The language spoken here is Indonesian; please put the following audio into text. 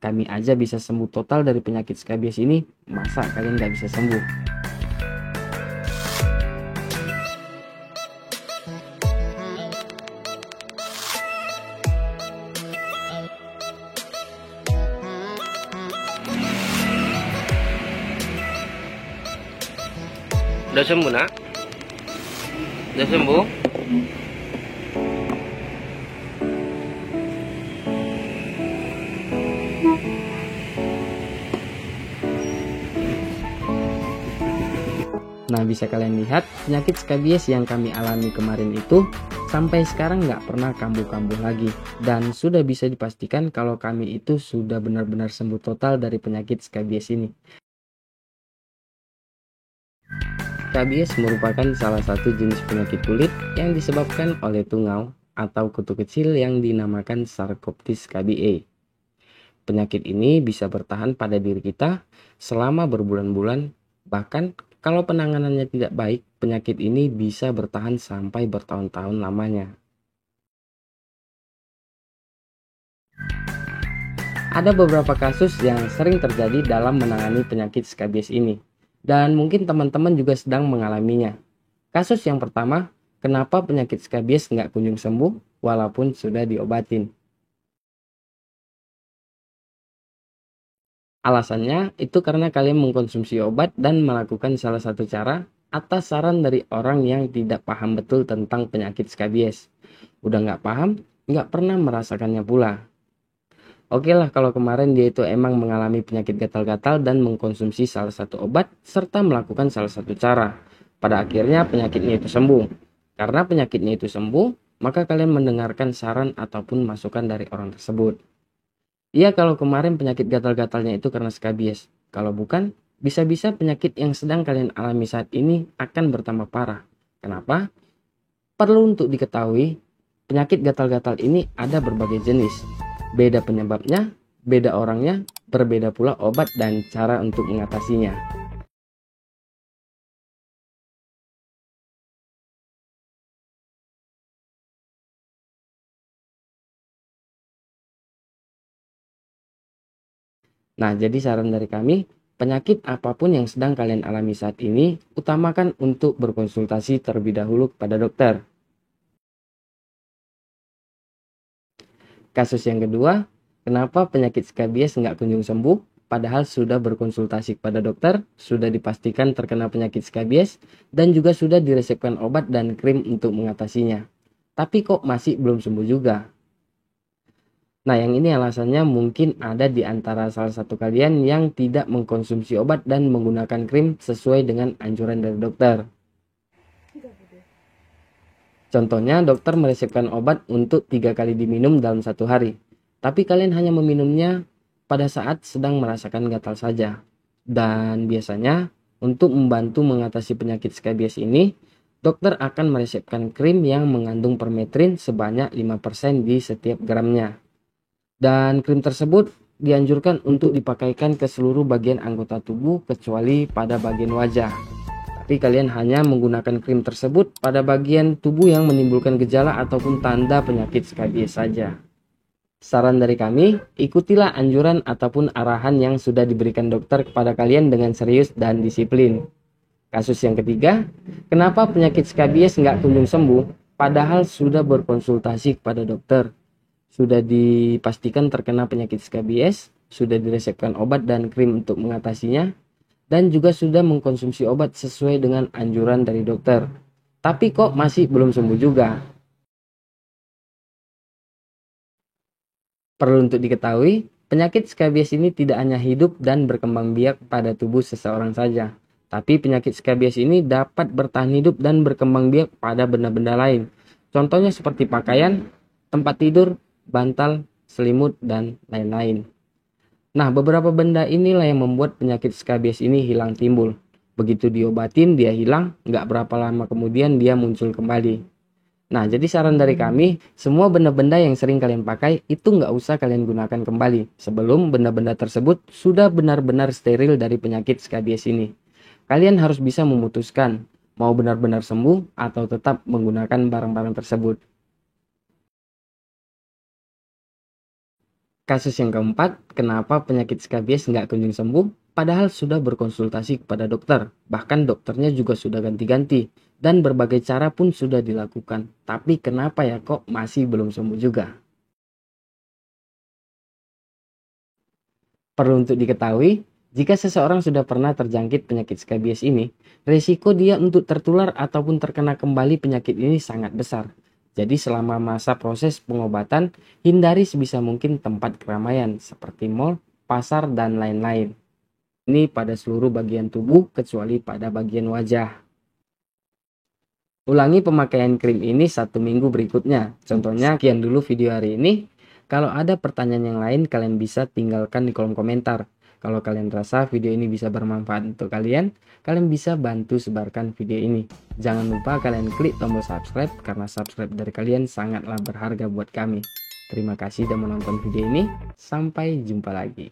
Kami aja bisa sembuh total dari penyakit skabies ini, masa kalian nggak bisa sembuh? Udah sembuh, Nak? Udah sembuh? Nah, bisa kalian lihat penyakit skabies yang kami alami kemarin itu sampai sekarang nggak pernah kambuh-kambuh lagi. Dan sudah bisa dipastikan kalau kami itu sudah benar-benar sembuh total dari penyakit skabies ini. Skabies merupakan salah satu jenis penyakit kulit yang disebabkan oleh tungau atau kutu kecil yang dinamakan Sarcoptes scabiei. Penyakit ini bisa bertahan pada diri kita selama berbulan-bulan, bahkan kalau penanganannya tidak baik, penyakit ini bisa bertahan sampai bertahun-tahun lamanya. Ada beberapa kasus yang sering terjadi dalam menangani penyakit skabies ini, dan mungkin teman-teman juga sedang mengalaminya. Kasus yang pertama, kenapa penyakit skabies nggak kunjung sembuh walaupun sudah diobatin? Alasannya itu karena kalian mengkonsumsi obat dan melakukan salah satu cara atas saran dari orang yang tidak paham betul tentang penyakit skabies. Udah nggak paham, nggak pernah merasakannya pula. Oke lah kalau kemarin dia itu emang mengalami penyakit gatal-gatal dan mengkonsumsi salah satu obat serta melakukan salah satu cara. Pada akhirnya penyakitnya itu sembuh. Karena penyakitnya itu sembuh, maka kalian mendengarkan saran ataupun masukan dari orang tersebut. Iya kalau kemarin penyakit gatal-gatalnya itu karena skabies. Kalau bukan, bisa-bisa penyakit yang sedang kalian alami saat ini akan bertambah parah. Kenapa? Perlu untuk diketahui, penyakit gatal-gatal ini ada berbagai jenis. Beda penyebabnya, beda orangnya, berbeda pula obat dan cara untuk mengatasinya. Nah, jadi saran dari kami, penyakit apapun yang sedang kalian alami saat ini, utamakan untuk berkonsultasi terlebih dahulu kepada dokter. Kasus yang kedua, kenapa penyakit skabies nggak kunjung sembuh? Padahal sudah berkonsultasi kepada dokter, sudah dipastikan terkena penyakit skabies, dan juga sudah diresepkan obat dan krim untuk mengatasinya. Tapi kok masih belum sembuh juga? Nah, yang ini alasannya mungkin ada di antara salah satu kalian yang tidak mengkonsumsi obat dan menggunakan krim sesuai dengan anjuran dari dokter. Contohnya, dokter meresepkan obat untuk 3 kali diminum dalam satu hari. Tapi kalian hanya meminumnya pada saat sedang merasakan gatal saja. Dan biasanya, untuk membantu mengatasi penyakit skabies ini, dokter akan meresepkan krim yang mengandung permetrin sebanyak 5% di setiap gramnya. Dan krim tersebut dianjurkan untuk dipakaikan ke seluruh bagian anggota tubuh kecuali pada bagian wajah. Tapi kalian hanya menggunakan krim tersebut pada bagian tubuh yang menimbulkan gejala ataupun tanda penyakit skabies saja. Saran dari kami, ikutilah anjuran ataupun arahan yang sudah diberikan dokter kepada kalian dengan serius dan disiplin. Kasus yang ketiga, kenapa penyakit skabies nggak kunjung sembuh padahal sudah berkonsultasi kepada dokter? Sudah dipastikan terkena penyakit skabies, sudah diresepkan obat dan krim untuk mengatasinya, dan juga sudah mengkonsumsi obat sesuai dengan anjuran dari dokter. Tapi kok masih belum sembuh juga? Perlu untuk diketahui, penyakit skabies ini tidak hanya hidup dan berkembang biak pada tubuh seseorang saja. Tapi penyakit skabies ini dapat bertahan hidup dan berkembang biak pada benda-benda lain. Contohnya seperti pakaian, tempat tidur, bantal, selimut, dan lain-lain. Nah, beberapa benda inilah yang membuat penyakit skabies ini hilang timbul. Begitu diobatin, dia hilang, nggak berapa lama kemudian dia muncul kembali. Nah, jadi saran dari kami, semua benda-benda yang sering kalian pakai, itu nggak usah kalian gunakan kembali. Sebelum benda-benda tersebut sudah benar-benar steril dari penyakit skabies ini. Kalian harus bisa memutuskan, mau benar-benar sembuh atau tetap menggunakan barang-barang tersebut. Kasus yang keempat, kenapa penyakit skabies nggak kunjung sembuh padahal sudah berkonsultasi kepada dokter. Bahkan dokternya juga sudah ganti-ganti dan berbagai cara pun sudah dilakukan. Tapi kenapa ya kok masih belum sembuh juga? Perlu untuk diketahui, jika seseorang sudah pernah terjangkit penyakit skabies ini, risiko dia untuk tertular ataupun terkena kembali penyakit ini sangat besar. Jadi selama masa proses pengobatan, hindari sebisa mungkin tempat keramaian seperti mal, pasar, dan lain-lain. Ini pada seluruh bagian tubuh kecuali pada bagian wajah. Ulangi pemakaian krim ini 1 minggu berikutnya. Contohnya, sekian dulu video hari ini. Kalau ada pertanyaan yang lain, kalian bisa tinggalkan di kolom komentar. Kalau kalian rasa video ini bisa bermanfaat untuk kalian bisa bantu sebarkan video ini. Jangan lupa kalian klik tombol subscribe karena subscribe dari kalian sangatlah berharga buat kami. Terima kasih sudah menonton video ini. Sampai jumpa lagi.